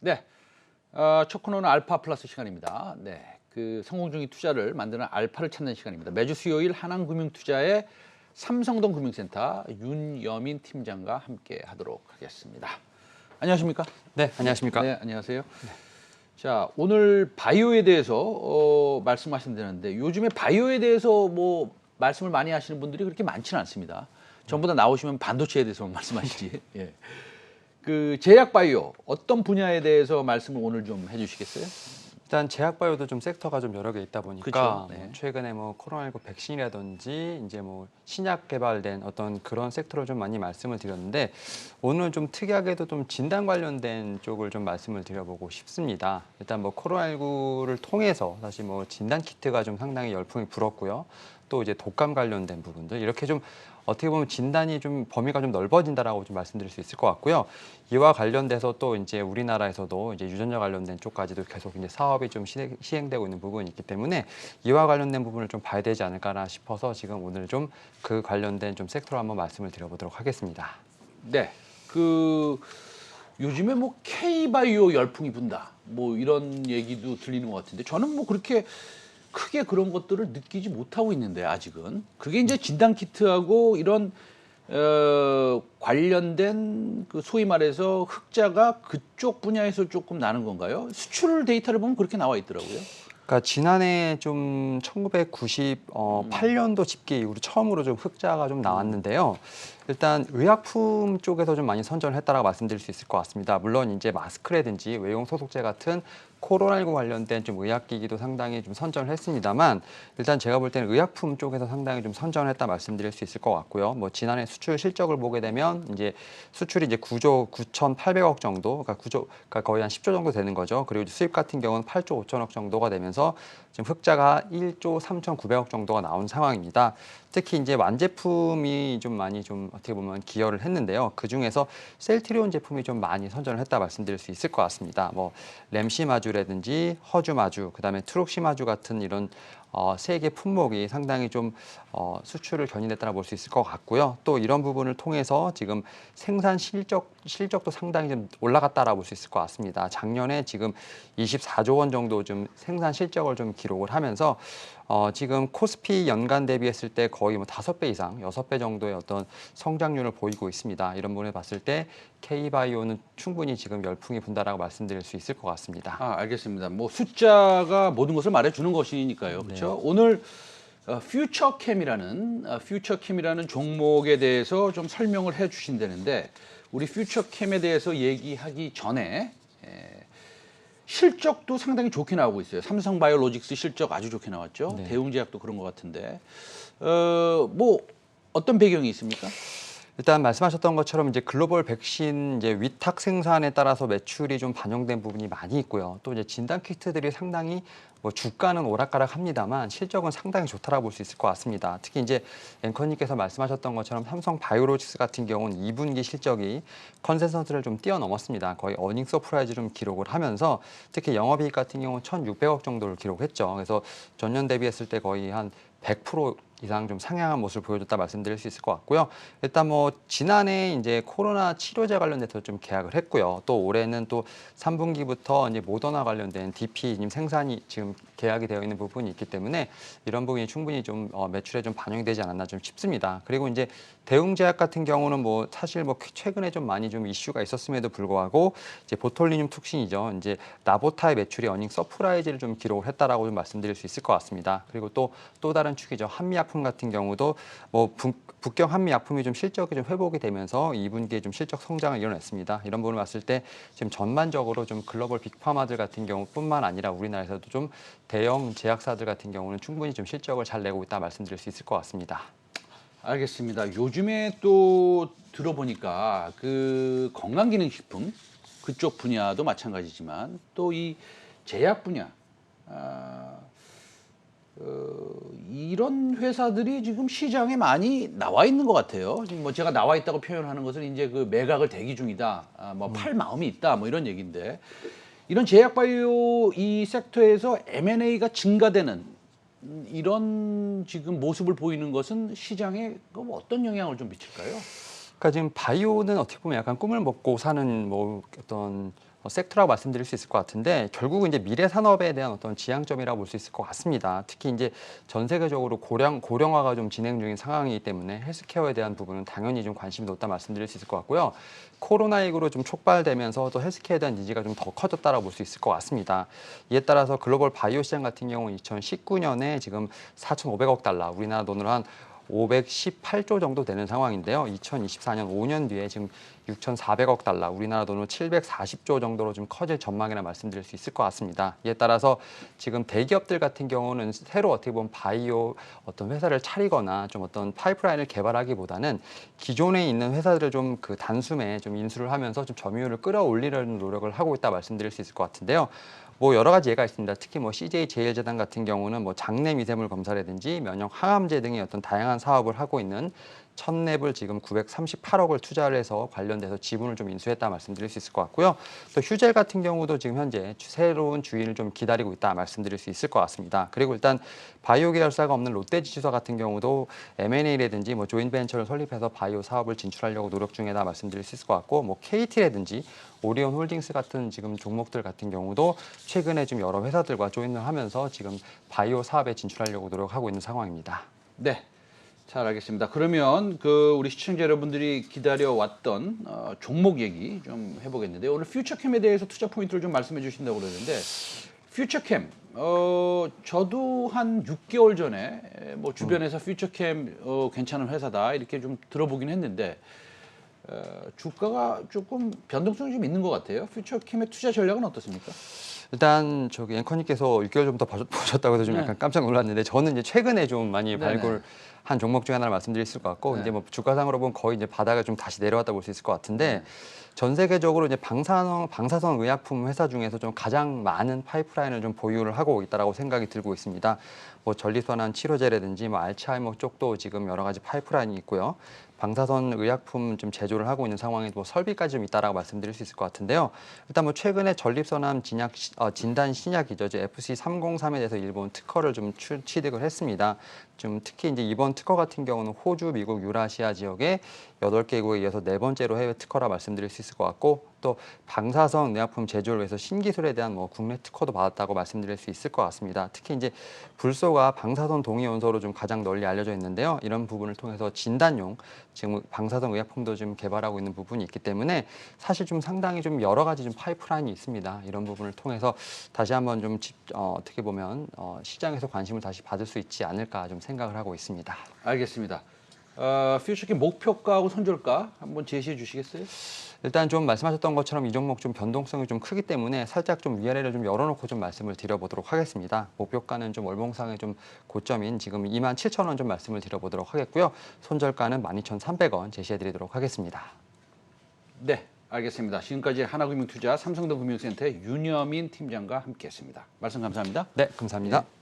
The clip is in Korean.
네, 첫 코너는 알파 플러스 시간입니다. 네, 그 성공중의 투자를 만드는 알파를 찾는 시간입니다. 매주 수요일 하남금융투자의 삼성동 금융센터 윤여민 팀장과 함께 하도록 하겠습니다. 안녕하십니까? 네, 안녕하십니까? 네, 안녕하세요. 자, 오늘 바이오에 대해서 말씀하신다는데 요즘에 바이오에 대해서 뭐 말씀을 많이 하시는 분들이 그렇게 많지는 않습니다. 전부 다 나오시면 반도체에 대해서만 말씀하시지. 예. 그 제약 바이오 어떤 분야에 대해서 말씀을 오늘 좀 해주시겠어요? 일단 제약바이오도 좀 섹터가 좀 여러 개 있다 보니까 그쵸? 네. 뭐 최근에 뭐 코로나19 백신이라든지 이제 뭐 신약 개발된 어떤 그런 섹터를 좀 많이 말씀을 드렸는데 오늘 좀 특이하게도 좀 진단 관련된 쪽을 좀 말씀을 드려보고 싶습니다. 일단 뭐 코로나19를 통해서 사실 뭐 진단 키트가 좀 상당히 열풍이 불었고요. 또 이제 독감 관련된 부분들 이렇게 좀 어떻게 보면 진단이 좀 범위가 좀 넓어진다라고 좀 말씀드릴 수 있을 것 같고요. 이와 관련돼서 또 이제 우리나라에서도 이제 유전자 관련된 쪽까지도 계속 이제 사업이 좀 시행되고 있는 부분이 있기 때문에 이와 관련된 부분을 좀 봐야 되지 않을까나 싶어서 지금 오늘 좀 그 관련된 좀 섹터로 한번 말씀을 드려보도록 하겠습니다. 네. 그 요즘에 뭐 K바이오 열풍이 분다. 뭐 이런 얘기도 들리는 것 같은데 저는 뭐 그렇게 크게 그런 것들을 느끼지 못하고 있는데 아직은 그게 이제 진단 키트하고 이런 관련된 그 소위 말해서 흑자가 그쪽 분야에서 조금 나는 건가요? 수출 데이터를 보면 그렇게 나와 있더라고요. 그러니까 지난해 좀 1998년도 집계 이후로 처음으로 좀 흑자가 좀 나왔는데요. 일단 의약품 쪽에서 좀 많이 선전을 했다라고 말씀드릴 수 있을 것 같습니다. 물론 이제 마스크라든지 외용 소독제 같은 코로나19 관련된 좀 의약기기도 상당히 좀 선전을 했습니다만 일단 제가 볼 때는 의약품 쪽에서 상당히 좀 선전을 했다 말씀드릴 수 있을 것 같고요. 뭐 지난해 수출 실적을 보게 되면 이제 수출이 이제 9조 9,800억 정도, 그러니까 거의 한 10조 정도 되는 거죠. 그리고 수입 같은 경우는 8조 5천억 정도가 되면서 지금 흑자가 1조 3,900억 정도가 나온 상황입니다. 특히 이제 완제품이 좀 많이 좀 어떻게 보면 기여를 했는데요. 그 중에서 셀트리온 제품이 좀 많이 선전을 했다 말씀드릴 수 있을 것 같습니다. 뭐 램시마주라든지 허주마주, 그다음에 트룩시마주 같은 이런 세 개 품목이 상당히 좀 수출을 견인했다고 볼 수 있을 것 같고요. 또 이런 부분을 통해서 지금 생산 실적도 상당히 좀 올라갔다라고 볼 수 있을 것 같습니다. 작년에 지금 24조 원 정도 좀 생산 실적을 좀 기록을 하면서 지금 코스피 연간 대비했을 때 거의 뭐 5배 이상, 6배 정도의 어떤 성장률을 보이고 있습니다. 이런 부분을 봤을 때 K바이오는 충분히 지금 열풍이 분다라고 말씀드릴 수 있을 것 같습니다. 아, 알겠습니다. 뭐 숫자가 모든 것을 말해주는 것이니까요. 그렇죠? 오늘 퓨처캠이라는 종목에 대해서 좀 설명을 해 주신다는데 우리 퓨처캠에 대해서 얘기하기 전에 실적도 상당히 좋게 나오고 있어요. 삼성바이오로직스 실적 아주 좋게 나왔죠. 네. 대웅제약도 그런 것 같은데 뭐 어떤 배경이 있습니까? 일단 말씀하셨던 것처럼 이제 글로벌 백신 이제 위탁 생산에 따라서 매출이 좀 반영된 부분이 많이 있고요. 또 이제 진단 키트들이 상당히 뭐 주가는 오락가락합니다만 실적은 상당히 좋다라고 볼 수 있을 것 같습니다. 특히 이제 앵커님께서 말씀하셨던 것처럼 삼성 바이오로직스 같은 경우는 2분기 실적이 컨센서스를 좀 뛰어넘었습니다. 거의 어닝 서프라이즈 좀 기록을 하면서 특히 영업이익 같은 경우는 1,600억 정도를 기록했죠. 그래서 전년 대비했을 때 거의 한 100% 이상 좀 상향한 모습을 보여줬다 말씀드릴 수 있을 것 같고요. 일단 뭐 지난해 이제 코로나 치료제 관련돼서 좀 계약을 했고요. 또 올해는 또 3분기부터 이제 모더나 관련된 DP 생산이 지금 계약이 되어 있는 부분이 있기 때문에 이런 부분이 충분히 좀 매출에 좀 반영이 되지 않았나 좀 싶습니다. 그리고 이제 대웅제약 같은 경우는 뭐 사실 뭐 최근에 좀 많이 좀 이슈가 있었음에도 불구하고 이제 보톨리늄 톡신이죠. 이제 나보타의 매출이 어닝 서프라이즈를 좀 기록을 했다라고 좀 말씀드릴 수 있을 것 같습니다. 그리고 또 다른 축이죠. 한미약품 같은 경우도 뭐 북경 한미약품이 좀 실적이 좀 회복이 되면서 2분기에 좀 실적 성장을 이뤄냈습니다. 이런 부분을 봤을 때 지금 전반적으로 좀 글로벌 빅파마들 같은 경우뿐만 아니라 우리나라에서도 좀 대형 제약사들 같은 경우는 충분히 좀 실적을 잘 내고 있다 말씀드릴 수 있을 것 같습니다. 알겠습니다. 요즘에 또 들어보니까 그 건강기능식품 그쪽 분야도 마찬가지지만 또 이 제약 분야 아, 이런 회사들이 지금 시장에 많이 나와 있는 것 같아요. 지금 뭐 제가 나와 있다고 표현하는 것은 이제 그 매각을 대기 중이다, 뭐 팔 마음이 있다, 뭐 이런 얘기인데 이런 제약바이오 이 섹터에서 M&A가 증가되는 이런 지금 모습을 보이는 것은 시장에 그 어떤 영향을 좀 미칠까요? 그러니까 지금 바이오는 어떻게 보면 약간 꿈을 먹고 사는 뭐 어떤 섹터라고 말씀드릴 수 있을 것 같은데 결국은 이제 미래 산업에 대한 어떤 지향점이라고 볼 수 있을 것 같습니다. 특히 이제 전 세계적으로 고령화가 좀 진행 중인 상황이기 때문에 헬스케어에 대한 부분은 당연히 좀 관심이 높다 말씀드릴 수 있을 것 같고요. 코로나19로 좀 촉발되면서 또 헬스케어에 대한 니즈가 좀 더 커졌다라고 볼 수 있을 것 같습니다. 이에 따라서 글로벌 바이오 시장 같은 경우는 2019년에 지금 4,500억 달러, 우리나라 돈으로 한 518조 정도 되는 상황인데요. 2024년 5년 뒤에 지금 6,400억 달러, 우리나라 돈으로 740조 정도로 좀 커질 전망이라 말씀드릴 수 있을 것 같습니다. 이에 따라서 지금 대기업들 같은 경우는 새로 어떻게 보면 바이오 어떤 회사를 차리거나 좀 어떤 파이프라인을 개발하기보다는 기존에 있는 회사들을 좀 그 단숨에 좀 인수를 하면서 좀 점유율을 끌어올리려는 노력을 하고 있다 말씀드릴 수 있을 것 같은데요. 뭐 여러 가지 예가 있습니다. 특히 뭐 CJ 제일제당 같은 경우는 뭐 장내 미세물 검사라든지 면역 항암제 등의 어떤 다양한 사업을 하고 있는 첫랩을 지금 938억을 투자를 해서 관련돼서 지분을 좀 인수했다 말씀드릴 수 있을 것 같고요. 또 휴젤 같은 경우도 지금 현재 새로운 주인을 좀 기다리고 있다 말씀드릴 수 있을 것 같습니다. 그리고 일단 바이오 계열사가 없는 롯데지주사 같은 경우도 M&A라든지 뭐 조인벤처를 설립해서 바이오 사업을 진출하려고 노력 중이다 말씀드릴 수 있을 것 같고, 뭐 KT라든지 오리온 홀딩스 같은 지금 종목들 같은 경우도 최근에 좀 여러 회사들과 조인을 하면서 지금 바이오 사업에 진출하려고 노력하고 있는 상황입니다. 네. 잘 알겠습니다. 그러면 그 우리 시청자 여러분들이 기다려왔던 종목 얘기 좀 해보겠는데, 오늘 퓨처캠에 대해서 투자 포인트를 좀 말씀해 주신다고 그러는데, 퓨처캠 저도 한 6개월 전에 뭐 주변에서 퓨처캠 괜찮은 회사다 이렇게 좀 들어보긴 했는데 주가가 조금 변동성이 좀 있는 것 같아요. 퓨처캠의 투자 전략은 어떻습니까? 일단 저기 앵커님께서 6개월 전부터 보셨다고 해서 좀 네. 약간 깜짝 놀랐는데, 저는 이제 최근에 좀 많이 네네. 발굴한 종목 중에 하나를 말씀드릴 수 있을 것 같고, 네. 이제 뭐 주가상으로 보면 거의 이제 바닥을 좀 다시 내려왔다 볼 수 있을 것 같은데, 전 세계적으로 이제 방사선 의약품 회사 중에서 좀 가장 많은 파이프라인을 좀 보유를 하고 있다라고 생각이 들고 있습니다. 뭐 전립선암 치료제라든지 뭐 알츠하이머 쪽도 지금 여러 가지 파이프라인이 있고요. 방사선 의약품 좀 제조를 하고 있는 상황에 뭐 설비까지 좀 있다라고 말씀드릴 수 있을 것 같은데요. 일단 뭐 최근에 전립선암 진단 신약이죠. FC303에 대해서 일본 특허를 좀 취득을 했습니다. 좀 특히 이제 이번 특허 같은 경우는 호주, 미국, 유라시아 지역의 8개국에 이어서 4번째로 해외 특허라 말씀드릴 수 있을 것 같고, 또 방사선 의약품 제조를 위해서 신기술에 대한 뭐 국내 특허도 받았다고 말씀드릴 수 있을 것 같습니다. 특히 이제 불소가 방사선 동위 원소로 좀 가장 널리 알려져 있는데요. 이런 부분을 통해서 진단용 지금 방사선 의약품도 좀 개발하고 있는 부분이 있기 때문에 사실 좀 상당히 좀 여러 가지 좀 파이프라인이 있습니다. 이런 부분을 통해서 다시 한번 좀 어떻게 보면 시장에서 관심을 다시 받을 수 있지 않을까 좀 생각을 하고 있습니다. 알겠습니다. 퓨처캠 목표가하고 손절가 한번 제시해 주시겠어요? 일단 좀 말씀하셨던 것처럼 이 종목 좀 변동성이 좀 크기 때문에 살짝 좀 위아래를 좀 열어놓고 좀 말씀을 드려보도록 하겠습니다. 목표가는 좀 월봉상의 좀 고점인 지금 27,000원 좀 말씀을 드려보도록 하겠고요. 손절가는 12,300원 제시해드리도록 하겠습니다. 네, 알겠습니다. 지금까지 하나금융투자 삼성동금융센터의 윤여민 팀장과 함께했습니다. 말씀 감사합니다. 네, 감사합니다. 네.